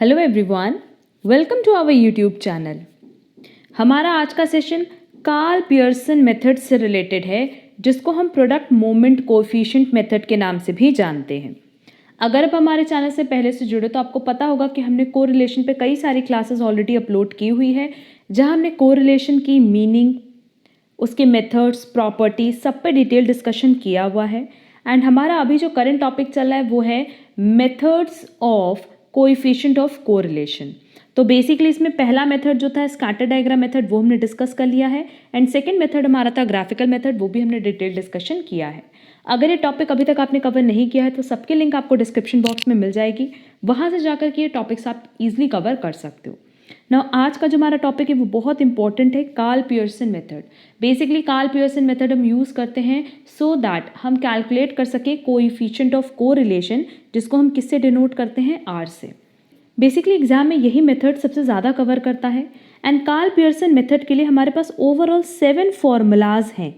Hello everyone, welcome to our YouTube channel. हमारा आज का सेशन कार्ल पियर्सन मेथड से रिलेटेड है, जिसको हम प्रोडक्ट मोमेंट कोएफिशिएंट मेथड के नाम से भी जानते हैं। अगर आप हमारे चैनल से पहले से जुड़े तो आपको पता होगा कि हमने कोरिलेशन पे कई सारी क्लासेस ऑलरेडी अपलोड की हुई है, जहां हमने कोरिलेशन की मीनिंग, उसके मेथड्स, प्रॉपर्टीज सब पे डिटेल डिस्कशन किया हुआ है। एंड हमारा अभी जो करंट टॉपिक चल रहा है वो है methods of coefficient of correlation. तो बेसिकली इसमें पहला मेथड जो था स्कैटर डायग्राम मेथड, वो हमने डिस्कस कर लिया है। एंड सेकंड मेथड हमारा था ग्राफिकल मेथड, वो भी हमने डिटेल डिस्कशन किया है। अगर ये टॉपिक अभी तक आपने कवर नहीं किया है तो सबके लिंक आपको डिस्क्रिप्शन बॉक्स में मिल जाएगी, वहाँ से जाकर के ये टॉपिक्स आप इजीली कवर कर सकते हो। नाउ आज का जो हमारा टॉपिक है वो बहुत इंपॉर्टेंट है, Karl Pearson method. Basically Karl Pearson method हम यूज़ करते हैं सो दैट हम कैलकुलेट कर सकें कोएफिशिएंट ऑफ कोरिलेशन, जिसको हम किससे डिनोट करते हैं, आर से। बेसिकली एग्जाम में यही मेथड सबसे ज़्यादा कवर करता है। एंड कार्ल पियर्सन मेथड के लिए हमारे पास ओवरऑल 7 फॉर्मूलाज हैं,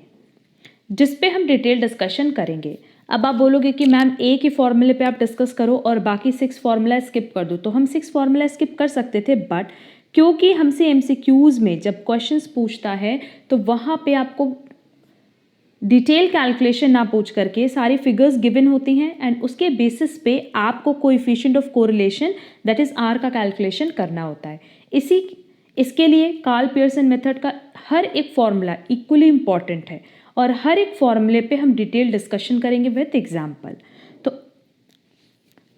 जिस पे हम डिटेल डिस्कशन करेंगे। अब आप बोलोगे कि मैम एक ही फॉर्मूले पे आप डिस्कस करो और बाकी 6 फार्मूला स्किप कर दो, तो हम 6 फार्मूला स्किप कर सकते थे, बट क्योंकि हमसे एमसीक्यूज़ में जब क्वेश्चंस पूछता है तो वहाँ पे आपको डिटेल कैलकुलेशन ना पूछ करके सारी फिगर्स गिवन होती हैं एंड उसके बेसिस पे आपको coefficient of correlation that is R का कैलकुलेशन करना होता है। इसके लिए कार्ल पियर्सन मेथड का हर एक फॉर्मूला इक्वली इंपॉर्टेंट है और हर एक फॉर्मूले पे हम डिटेल डिस्कशन करेंगे विद एग्जाम्पल।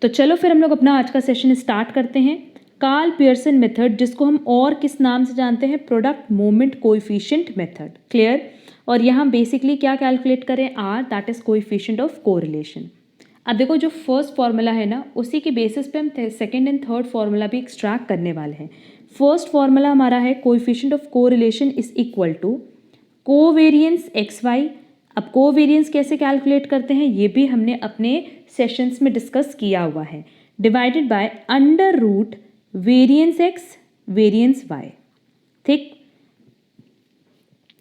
तो चलो फिर हम लोग अपना आज का सेशन स्टार्ट करते हैं। कार्ल पियर्सन मेथड, जिसको हम और किस नाम से जानते हैं, product moment coefficient method. Clear? और यहाँ बेसिकली क्या कैलकुलेट करें, R, that is coefficient of correlation. अब देखो जो फर्स्ट फार्मूला है ना, उसी के बेसिस पे हम सेकेंड एंड थर्ड फार्मूला भी एक्सट्रैक्ट करने वाले हैं। फर्स्ट फार्मूला हमारा है coefficient of correlation is equal to covariance X Y. अब कोवेरियंस कैसे कैलकुलेट करते हैं ये भी हमने अपने सेशंस में डिस्कस किया हुआ है, divided by under root variance X variance Y. ठीक,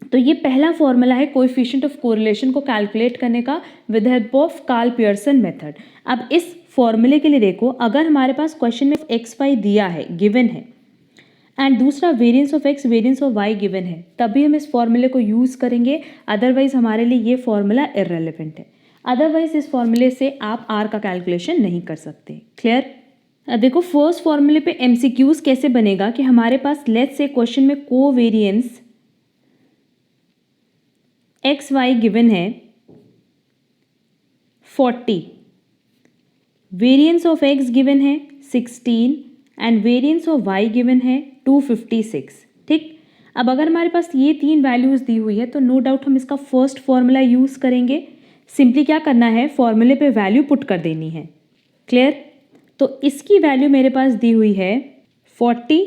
तो ये पहला फॉर्मूला है कोएफिशिएंट ऑफ कोरिलेशन को कैलकुलेट करने का with help of Karl Pearson method. अब इस फॉर्मूले के लिए देखो, अगर हमारे पास क्वेश्चन में एक्स वाई दिया है, गिवन है, एंड दूसरा variance of X variance of Y given है, तभी हम इस फॉर्मूले को यूज़ करेंगे, अदरवाइज हमारे लिए ये फॉर्मूला इररेलेवेंट है। अदरवाइज इस फॉर्मूले से आप आर का कैलकुलेशन नहीं कर सकते। क्लियर? देखो फर्स्ट फॉर्मूले पे एमसीक्यूज कैसे बनेगा कि हमारे पास लेट्स से क्वेश्चन में कोवेरियंस एक्स वाई गिवन है 40, वेरियंस ऑफ एक्स गिवन है 16 and variance of Y given है 256। ठीक, अब अगर हमारे पास ये तीन वैल्यूज़ दी हुई है तो नो डाउट हम इसका फर्स्ट फॉर्मूला यूज़ करेंगे। सिंपली क्या करना है, फॉर्मूले पे वैल्यू पुट कर देनी है। क्लियर? तो इसकी वैल्यू मेरे पास दी हुई है 40,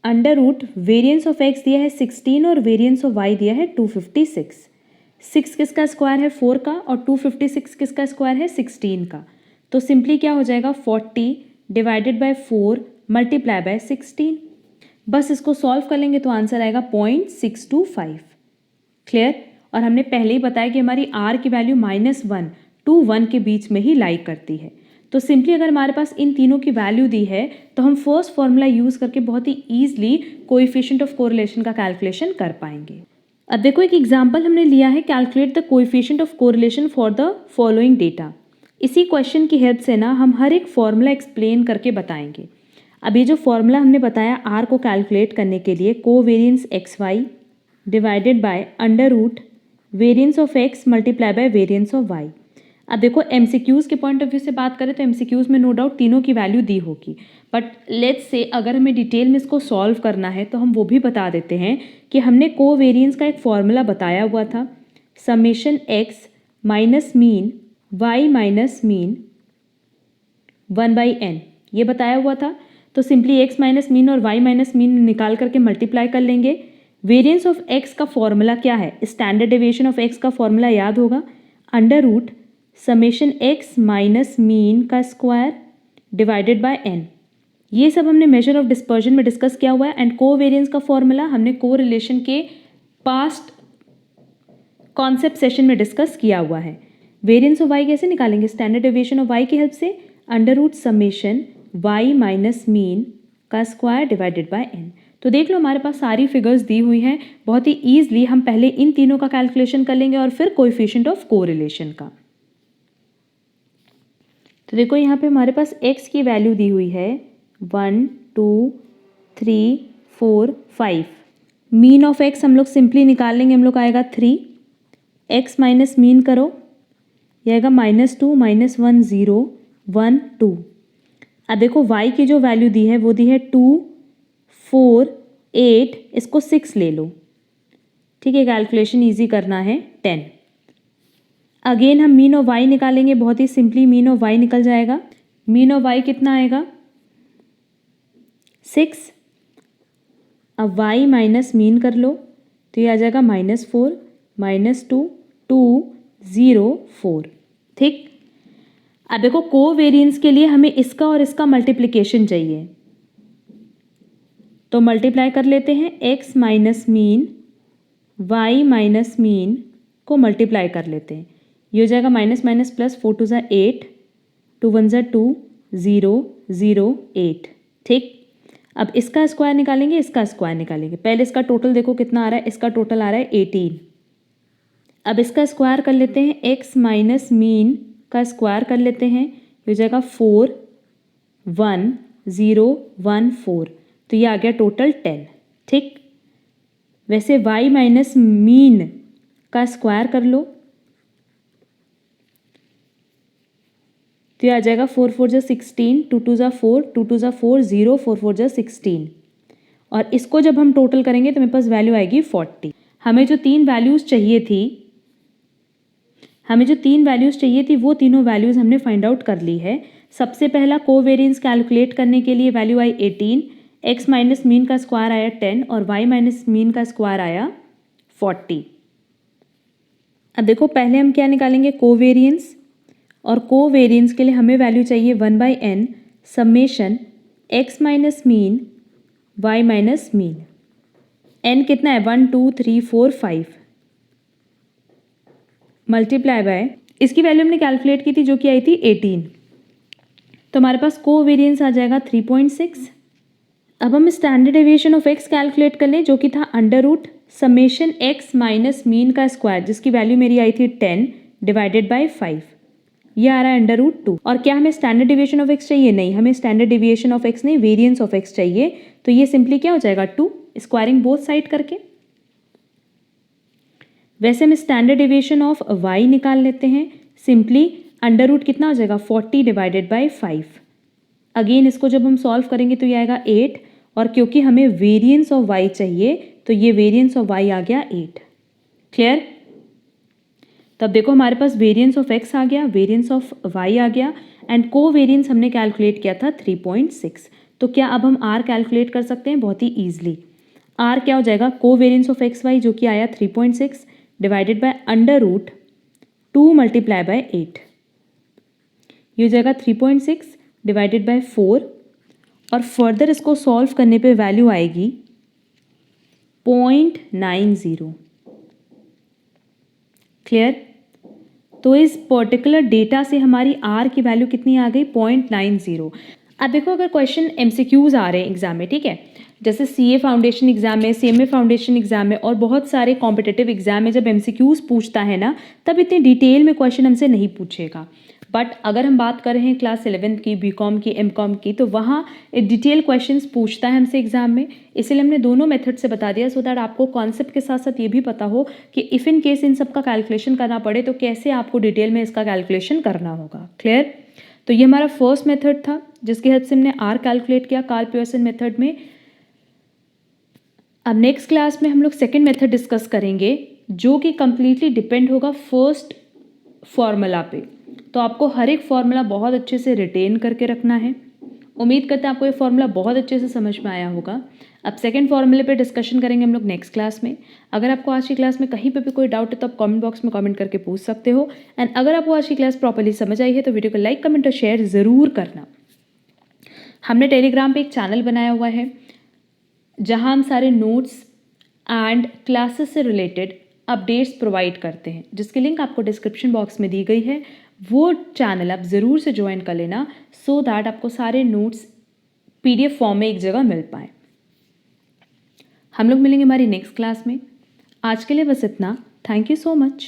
under root variance of X दिया है 16 और वेरियंस ऑफ वाई दिया है 256। 6 किसका स्क्वायर है, 4 का, और 256 किसका स्क्वायर है, 16 का। तो सिंपली क्या हो जाएगा, 40 डिवाइडेड बाय 4 मल्टीप्लाई बाय 16। बस इसको सॉल्व कर लेंगे तो आंसर आएगा 0.625। क्लियर? और हमने पहले ही बताया कि हमारी आर की वैल्यू -1 to 1 के बीच में ही लाई करती है। तो सिंपली अगर हमारे पास इन तीनों की वैल्यू दी है तो हम फर्स्ट फॉर्मूला यूज़ करके बहुत ही ईजिली कोएफिशिएंट ऑफ कोरिलेशन का कैलकुलेशन कर पाएंगे। अब देखो एक एग्जांपल हमने लिया है, calculate the coefficient of correlation for the following data. इसी क्वेश्चन की हेल्प से ना हम हर एक फॉर्मूला एक्सप्लेन करके बताएंगे। अब ये जो फॉर्मूला हमने बताया आर को कैलकुलेट करने के लिए, covariance X Y divided by under root variance of X multiply by variance of Y. अब देखो एमसीक्यूज़ के पॉइंट ऑफ व्यू से बात करें तो एमसीक्यूज़ में नो डाउट तीनों की वैल्यू दी होगी, बट लेट्स से अगर हमें डिटेल में इसको सॉल्व करना है तो हम वो भी बता देते हैं कि हमने कोवेरियंस का एक फॉर्मूला बताया हुआ था, summation X minus mean Y minus mean 1/n, ये बताया हुआ था। तो सिंपली एक्स माइनस मीन और वाई माइनस मीन निकाल करके मल्टीप्लाई कर लेंगे। वेरियंस ऑफ एक्स का फॉर्मूला क्या है, स्टैंडर्ड डेविएशन ऑफ एक्स का फॉर्मूला याद होगा, under root summation X minus mean का स्क्वायर डिवाइडेड बाय एन। ये सब हमने मेजर ऑफ डिस्पर्जन में डिस्कस किया हुआ है। एंड कोवेरियंस का फॉर्मूला हमने कोरिलेशन के पास्ट कॉन्सेप्ट सेशन में डिस्कस किया हुआ है। वेरियंस ऑफ वाई कैसे निकालेंगे, स्टैंडर्ड डेविएशन ऑफ वाई की हेल्प से, under root summation Y minus mean का स्क्वायर डिवाइडेड बाय n। तो देख लो हमारे पास सारी फिगर्स दी हुई हैं, बहुत ही ईजिली हम पहले इन तीनों का कैलकुलेशन कर लेंगे और फिर कोएफिशिएंट ऑफ कोरिलेशन का। तो देखो यहाँ पे हमारे पास x की वैल्यू दी हुई है 1 2 3 4 5। मीन ऑफ x हम लोग सिंपली निकाल लेंगे, हम लोग आएगा 3। x माइनस मीन करो, यह आएगा -2 -1 0 1 2। अब देखो y की जो वैल्यू दी है वो दी है 2 4 8, इसको 6 ले लो, ठीक है। कैलकुलेशन इजी करना है 10। अगेन हम मीन ऑफ y निकालेंगे, बहुत ही सिंपली मीन ऑफ y निकल जाएगा। मीन ऑफ y कितना आएगा 6। अब y माइनस मीन कर लो तो ये आ जाएगा -4 -2 2 0 4, ठीक। अब देखो कोवेरिएंस के लिए हमें इसका और इसका मल्टीप्लिकेशन चाहिए, तो मल्टीप्लाई कर लेते हैं। x minus mean y minus mean को मल्टीप्लाई कर लेते हैं, ये हो जाएगा माइनस माइनस प्लस 4 2 8 2 1 2 0 0 8, ठीक। अब इसका स्क्वायर निकालेंगे, इसका स्क्वायर निकालेंगे। पहले इसका टोटल देखो कितना आ रहा है, इसका टोटल आ रहा है 18। अब इसका स्क्वायर कर लेते हैं, x माइनस मीन का स्क्वायर कर लेते हैं, ये हो जाएगा 4 1 0 1 4, तो ये आ गया टोटल 10, ठीक। वैसे y माइनस मीन का स्क्वायर कर लो तो ये आ जाएगा 4 4 जा 16 2 2 जा 4 2 2 जा 4 0 4 4 जा 16, और इसको जब हम टोटल करेंगे तो मेरे पास वैल्यू आएगी 40। हमें जो तीन वैल्यूज़ चाहिए थी वो तीनों वैल्यूज़ हमने फाइंड आउट कर ली है। सबसे पहला कोवेरिएंस कैलकुलेट करने के लिए वैल्यू आई 18, x माइनस मीन का स्क्वायर आया 10 और y माइनस मीन का स्क्वायर आया 40। अब देखो पहले हम क्या निकालेंगे, कोवेरिएंस, और कोवेरिएंस के लिए हमें वैल्यू चाहिए 1/n summation x minus mean y minus mean. n कितना है 1 2 3 4 5 मल्टीप्लाई बाय, इसकी वैल्यू हमने कैलकुलेट की थी जो कि आई थी 18, तो हमारे पास कोवेरिएंस आ जाएगा 3.6। अब हम standard deviation of x calculate कर लें जो कि था under root summation x minus mean का स्क्वायर, जिसकी वैल्यू मेरी आई थी 10 डिवाइडेड बाय 5, ये आ रहा है अंडर रूट 2। और क्या हमें स्टैंडर्ड डेविएशन ऑफ x चाहिए? नहीं, हमें स्टैंडर्ड डेविएशन ऑफ x नहीं, वेरिएंस ऑफ x चाहिए। तो ये सिंपली क्या हो जाएगा 2 स्क्वायरिंग बोथ साइड करके। वैसे हम स्टैंडर्ड डेविएशन ऑफ y निकाल लेते हैं, सिंपली अंडर रूट कितना हो जाएगा 40 डिवाइडेड बाय 5। अगेन इसको जब हम सॉल्व करेंगे तो ये आएगा 8, और क्योंकि हमें वेरिएंस ऑफ y चाहिए तो ये वेरिएंस ऑफ y आ गया 8। क्लियर? तब देखो हमारे पास वेरिएंस ऑफ x आ गया, वेरिएंस ऑफ y आ गया, एंड कोवेरिएंस हमने कैलकुलेट किया था 3.6। तो क्या अब हम r कैलकुलेट कर सकते हैं? बहुत ही ईजिली। r क्या हो जाएगा, कोवेरिएंस ऑफ x y जो कि आया 3.6 divided by under root 2 multiply by 8, ये हो जाएगा 3.6 डिवाइडेड बाय 4, और फर्दर इसको सॉल्व करने पे वैल्यू आएगी 0.90। क्लियर? तो इस पर्टिकुलर डेटा से हमारी r की वैल्यू कितनी आ गई 0.90। अब देखो अगर क्वेश्चन MCQs आ रहे हैं एग्जाम में, ठीक है, जैसे CA फाउंडेशन एग्जाम में, CMA फाउंडेशन एग्जाम में और बहुत सारे कॉम्पिटिटिव एग्जाम में जब MCQs पूछता है ना, तब इतनी डिटेल में क्वेश्चन हमसे नहीं पूछेगा। बट अगर हम बात कर रहे हैं क्लास 11 की, BCom की, MCom की, तो वहाँ डिटेल क्वेश्चंस पूछता है हमसे एग्जाम में। इसलिए हमने दोनों मेथड से बता दिया, सो दैट आपको कॉन्सेप्ट के साथ साथ ये भी पता हो कि इफ़ इन केस इन सब का कैलकुलेशन करना पड़े तो कैसे आपको डिटेल में इसका कैलकुलेशन करना होगा। क्लियर? तो ये हमारा फर्स्ट मेथड था जिसकी हेल्प से हमने r कैलकुलेट किया कार्ल पियर्सन मेथड में। अब नेक्स्ट क्लास में हम लोग सेकेंड मेथड डिस्कस करेंगे जो कि कम्प्लीटली डिपेंड होगा फर्स्ट फॉर्मूला पे। तो आपको हर एक फॉर्मूला बहुत अच्छे से रिटेन करके रखना है। उम्मीद करते हैं आपको ये फॉर्मूला बहुत अच्छे से समझ में आया होगा। अब सेकंड फॉर्मूले पे डिस्कशन करेंगे हम लोग नेक्स्ट क्लास में। अगर आपको आज की क्लास में कहीं पे भी कोई डाउट है तो आप कमेंट बॉक्स में कमेंट करके पूछ सकते हो। एंड अगर आपको आज की क्लास प्रॉपर्ली समझ आई है तो वीडियो को लाइक, कमेंट और शेयर ज़रूर करना। हमने टेलीग्राम पे एक चैनल बनाया हुआ है जहाँ हम सारे नोट्स एंड क्लासेस से रिलेटेड अपडेट्स प्रोवाइड करते हैं, जिसकी लिंक आपको डिस्क्रिप्शन बॉक्स में दी गई है। वो चैनल आप ज़रूर से ज्वाइन कर लेना सो दैट आपको सारे नोट्स PDF फॉर्म में एक जगह मिल पाए। हम लोग मिलेंगे हमारी नेक्स्ट क्लास में। आज के लिए बस इतना। Thank you so much.